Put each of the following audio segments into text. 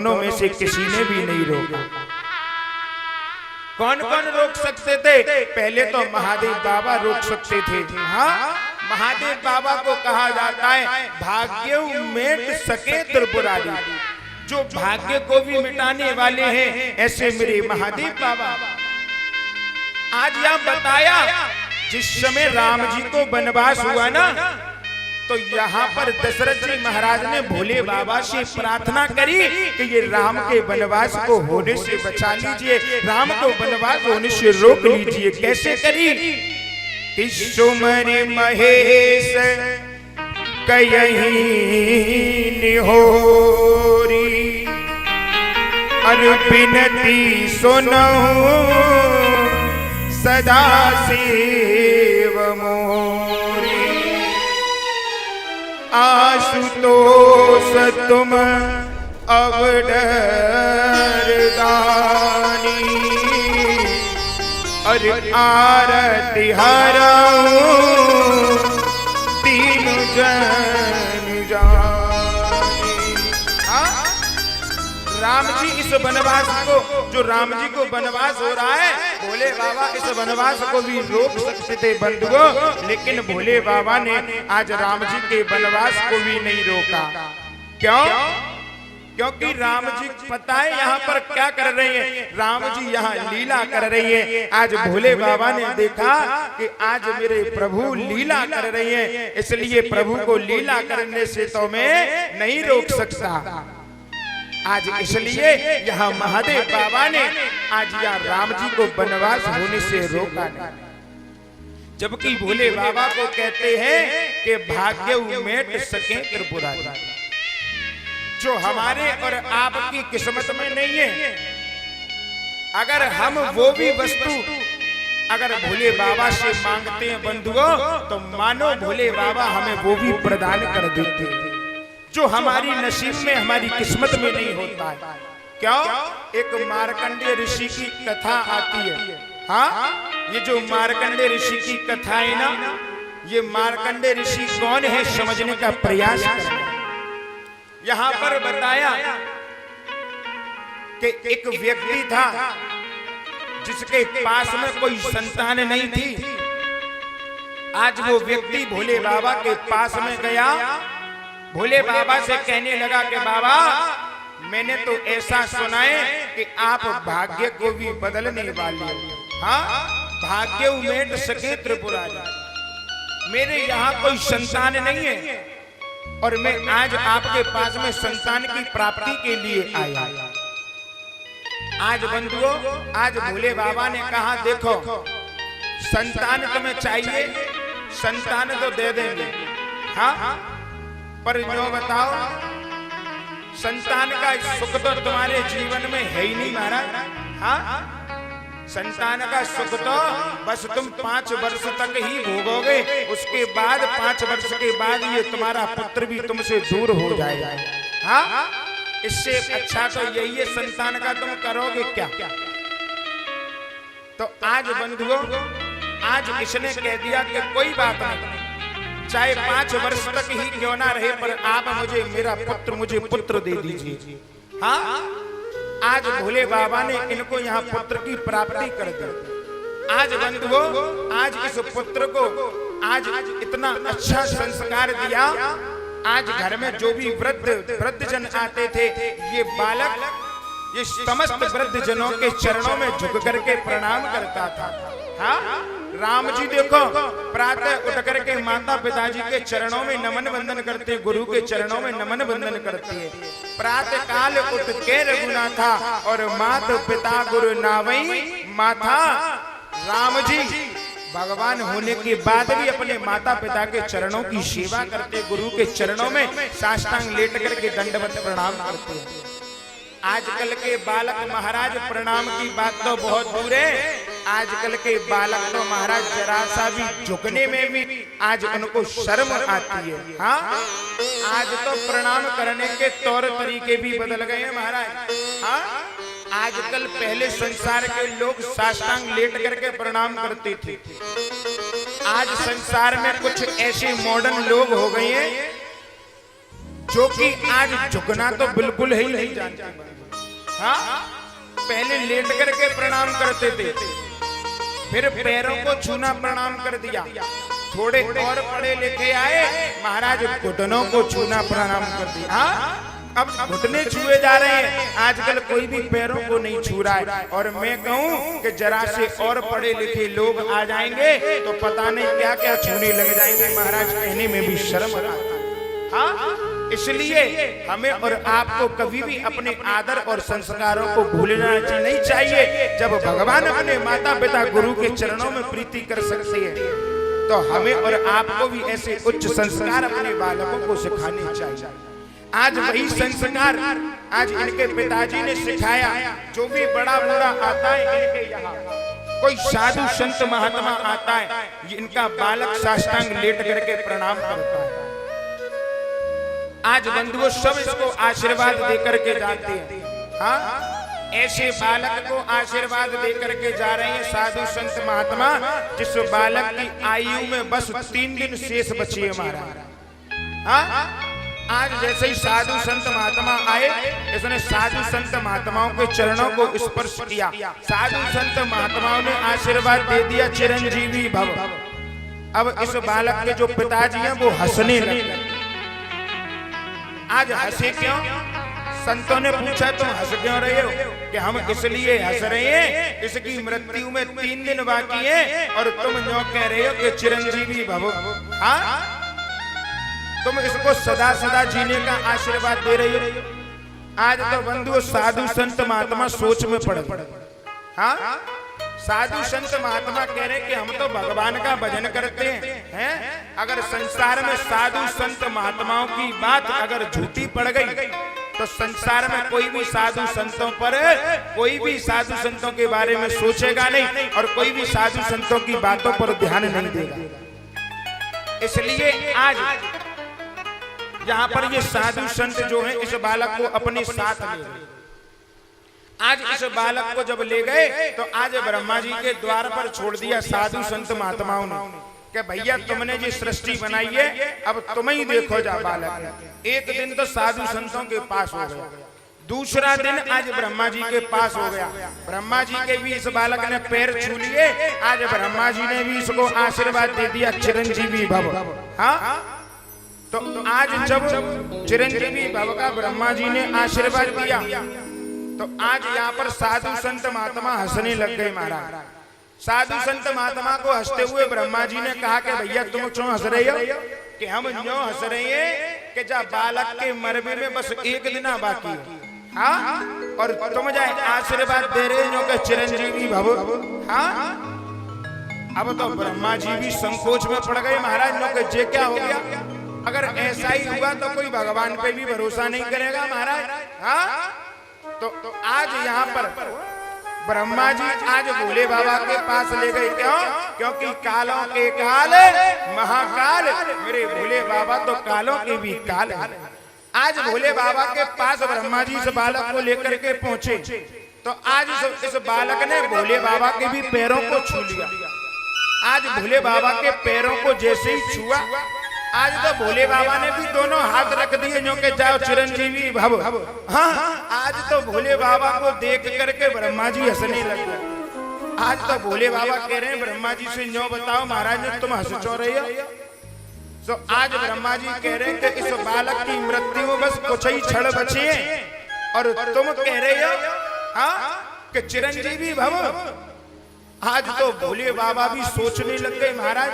दोनों में से किसी ने भी नहीं रोका। कौन कौन रोक सकते थे? पहले तो महादेव बाबा रोक सकते थे। हाँ, महादेव बाबा को कहा जाता है भाग्य मेट सके त्रिपुरारी, जो भाग्य को भी मिटाने वाले हैं ऐसे मेरे महादेव बाबा। आज यह बताया जिस समय राम जी को वनवास हुआ ना, तो यहाँ पर दशरथ जी महाराज ने भोले बाबा से प्रार्थना करी कि ये राम के वनवास को होने से बचा लीजिए, राम को वनवास होने से रोक लीजिए। कैसे करी? कि सुमरि महेश कयहि निहोरी, अरु बिनती सुनहु सदा शिव मोरी। आशुतोष तुम अवडर दानी, अरे आरती हरऊं तीन जन जानी। राम जी इस वनवास को, जो राम जी को वनवास हो रहा है, भोले बाबा इस वनवास को भी रोक सकते थे बंधुओं, लेकिन भोले बाबा ने आज राम जी के वनवास को भी नहीं रोका। क्यों? क्योंकि राम जी पता है यहाँ पर क्या कर रहे हैं। राम जी यहाँ लीला कर रही है। आज भोले बाबा ने देखा कि आज मेरे प्रभु लीला कर रहे हैं, इसलिए प्रभु को लीला करने से तो मैं नहीं रोक सकता। आज इसलिए यहाँ महादेव बाबा ने आज यहाँ राम जी को वनवास होने से रोका नहीं। जबकि भोले बाबा को कहते हैं कि भाग्य उमेट सके त्रिपुरारी, जो हमारे और आपकी किस्मत में नहीं है। अगर हम वो भी वस्तु अगर भोले बाबा से मांगते हैं बंधुओं, तो मानो भोले बाबा हमें वो भी प्रदान कर देते हैं, जो हमारी नसीब में, हमारी किस्मत में नहीं होता है। क्यों? एक मार्कंडेय ऋषि की कथा आती है। हाँ, ये जो मार्कंडेय ऋषि की कथा है ना, ये मार्कंडेय ऋषि कौन है समझने का प्रयास करें। यहाँ पर बताया कि एक व्यक्ति था जिसके पास में कोई संतान नहीं थी। आज वो व्यक्ति भोले बाबा के पास में गया, भोले बाबा से कहने लगा कि बाबा, मैंने तो ऐसा सुना है कि आप भाग्य को भी बदलने वाले हो। हाँ, भाग्य उमेट सके त्रिपुरारी। मेरे यहाँ कोई संतान नहीं है और मैं आज आपके पास में संतान की प्राप्ति के लिए आया। आज बंधुओं, आज भोले बाबा ने कहा देखो, संतान तुम्हें चाहिए, संतान तो दे देंगे। हाँ, पर जो बताओ, संतान का सुख तो तुम्हारे जीवन में है ही नहीं महाराज। हाँ, संतान का सुख तो बस तुम 5 वर्ष तक ही भोगोगे, उसके बाद 5 वर्ष के बाद ये तुम्हारा पुत्र भी तुमसे दूर हो जाएगा। हाँ, इससे अच्छा तो यही है, संतान का तुम करोगे क्या? तो आज बंधुओं, आज इसने कह दिया कि कोई बात नहीं, चाहे 5 वर्ष तक ही क्यों ना रहे, पर आप मुझे मेरा पुत्र, मुझे पुत्र दे दीजिए। हाँ, आज भोले बाबा ने इनको यहाँ पुत्र की प्राप्ति कर दी। आज बंधुओं, आज इस पुत्र को आज इतना अच्छा संस्कार दिया। आज घर में जो भी वृद्ध जन आते थे, ये बालक ये समस्त वृद्ध जनों के चरणों में झुक करके प्रणाम करता था। हाँ, राम जी देखो प्रातः उठ करके माता पिताजी के चरणों में नमन वंदन करते, गुरु के चरणों में नमन वंदन करते हैं। प्रातः काल उठ के रघुनाथा और माता पिता गुरु नावई माथा। राम जी भगवान होने के बाद भी अपने माता पिता के चरणों की सेवा करते, गुरु के चरणों में साष्टांग लेट करके दंडवत प्रणाम करते हैं। आजकल के बालक महाराज प्रणाम की बात तो बहुत दूर है, आजकल के बालक तो महाराज जरा सा भी झुकने में भी आज उनको शर्म आती है। हाँ, आज तो प्रणाम करने के तौर तरीके भी बदल गए हैं महाराज। हाँ, आजकल पहले संसार के लोग साष्टांग लेट करके प्रणाम करते थे, आज संसार में कुछ ऐसे मॉडर्न लोग हो गए हैं जो कि आज झुकना तो बिल्कुल ही नहीं जानते। हाँ, पहले लेट करके प्रणाम करते थे, फिर पैरों को छूना प्रणाम कर दिया, थोड़े और पढ़े लिखे आए, महाराज घुटनों को छूना प्रणाम कर दिया। हाँ, अब घुटने छुए जा रहे हैं, आजकल कोई भी पैरों को नहीं छू रहा है। और मैं कहूं कि जरा से और पढ़े लिखे लोग आ जाएंगे तो पता नहीं क्या क्या छूने लग जाएंगे, महाराज कहने में भी शर्म आता है। हाँ, इसलिए हमें और आपको कभी भी अपने आदर और संस्कारों को भूलना नहीं चाहिए। जब भगवान अपने माता पिता गुरु के चरणों में प्रीति कर सकते हैं तो हमें और आपको भी ऐसे उच्च संस्कार अपने बालकों को सिखाने चाहिए। आज वही संस्कार आज इनके पिताजी ने सिखाया। जो भी बड़ा बूढ़ा आता है इनके यहाँ, कोई साधु संत महात्मा आता है, इनका बालक साष्टांग लेट करके प्रणाम करता है। आज बंधुओं सब इसको आशीर्वाद देकर के जाते हैं। हाँ, ऐसे बालक को आशीर्वाद देकर के जा रहे हैं साधु संत महात्मा, जिस बालक की आयु में बस 3 दिन शेष बची है महाराज। हाँ, आज जैसे ही साधु संत महात्मा आए, इसने साधु संत महात्माओं के चरणों को स्पर्श किया, साधु संत महात्माओं ने आशीर्वाद दे दिया चिरंजीवी भव। अब इस बालक के जो पिताजी हैं वो हंसने लगे। आज हंसे क्यों? संतों ने पूछा तुम हंस क्यों रहे हो? कि हम इसलिए हंस रहे हैं, इसकी मृत्यु में 3 दिन बाकी है और तुम यूं कह रहे हो कि चिरंजीवी भव। हाँ, तुम इसको सदा सदा जीने का आशीर्वाद दे रही हो। आज तो बंधु साधु संत महात्मा सोच में पड़ गए। हाँ, साधु संत महात्मा कह रहे कि हम तो भगवान का भजन करते हैं। अगर संसार में साधु संत महात्माओं की बात अगर झूठी पड़ गई तो संसार में कोई भी साधु संतों पर, कोई भी साधु संतों के बारे में सोचेगा नहीं और कोई भी साधु संतों की बातों पर ध्यान नहीं देगा। इसलिए आज यहाँ पर ये साधु संत जो है इस बालक को अपने साथ ले गए। आज इस बालक को जब ले गए तो आज ब्रह्मा जी के द्वार पर छोड़ दिया साधु संत महात्माओं ने कि भैया तुमने जो सृष्टि बनाई है अब तुम ही देखो जा बालक। एक दिन तो साधु संतों के पास हो गया, दूसरा दिन आज ब्रह्मा जी के पास हो गया। ब्रह्मा जी के भी इस बालक ने पैर छू लिए, आज ब्रह्मा जी ने भी इसको आशीर्वाद दे दिया चिरंजीवी भव। हाँ, तो आज जब चिरंजीवी भव का ब्रह्मा जी ने आशीर्वाद दिया तो आज यहाँ पर साधु संत महात्मा हंसने लग गए महाराज। साधु संत महात्मा को हंसते हुए ब्रह्मा जी ने कहा कि भैया तुम क्यों हंस रहे हो? कि हम यूं हंस रहे हैं कि जब बालक के मरने में बस 1 दिन बाकी है। हाँ, और तुम जाए आशीर्वाद दे रहे हो कि चिरंजीवी भव। हाँ, अब तो ब्रह्मा जी भी संकोच में पड़ गए महाराज नो कि ये क्या हो गया? अगर ऐसा ही हुआ तो कोई भगवान पे भी भरोसा नहीं करेगा महाराज। हाँ, तो आज यहाँ पर ब्रह्मा जी आज भोले बाबा के पास ले गए। क्यों? क्योंकि कालों के काल महाकाल, मेरे भोले बाबा तो कालों के भी काल है। आज भोले बाबा के पास ब्रह्मा जी इस बालक को लेकर के पहुंचे तो आज इस बालक ने भोले बाबा के भी पैरों को छू लिया। आज भोले बाबा के पैरों को जैसे ही छुआ, आज तो भोले बाबा ने भी दोनों हाथ रख दिए जो कि जाओ चिरंजीवी भव। हाँ, आज तो भोले बाबा को देख करके ब्रह्मा जी हंसने लगे। आज तो भोले बाबा कह रहे हैं ब्रह्मा जी से न्यों बताओ महाराज तुम हंस क्यों रहे हो? तो आज ब्रह्मा जी कह रहे हैं कि इस बालक की मृत्यु में बस कुछ ही क्षण बचे हैं और तुम कह रहे हो हाँ कि चिरंजीवी भव। आज तो भोले बाबा भी सोचने लग गए महाराज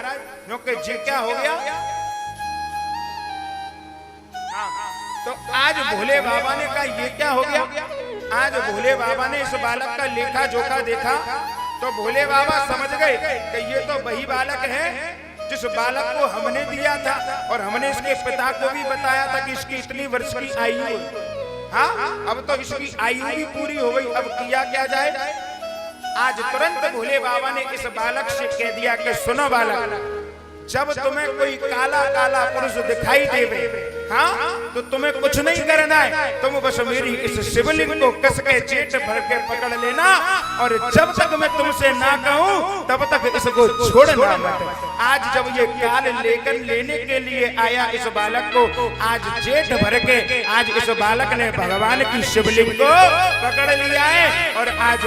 क्योंकि जी क्या हो गया। तो आज भोले बाबा ने कहा ये क्या हो गया। आज भोले बाबा ने इस बालक का लेखा जोखा देखा तो भोले बाबा समझ गए कि ये तो वही बालक है जिस बालक को हमने दिया था और हमने इसके पिता को भी बताया था कि इसकी इतनी वर्ष की आयु है। हाँ, अब तो इसकी आयु भी पूरी हो गई, अब किया क्या जाए। आज तुरंत भोले बाबा ने इस बालक से कह दिया कि सुनो बालक, जब तुम्हें कोई काला काला पुरुष दिखाई देवे, हाँ, तो तुम्हें कुछ नहीं करना है, तुम बस मेरी इस शिवलिंग को कस के जेठ भर के पकड़ लेना, और जब तक मैं तुमसे ना कहूं तब तक इसको छोड़ना मत। आज जब ये काल लेकर लेने के लिए आया इस बालक को, आज जेठ भर के आज इस बालक ने भगवान की शिवलिंग को पकड़ लिया है, और आज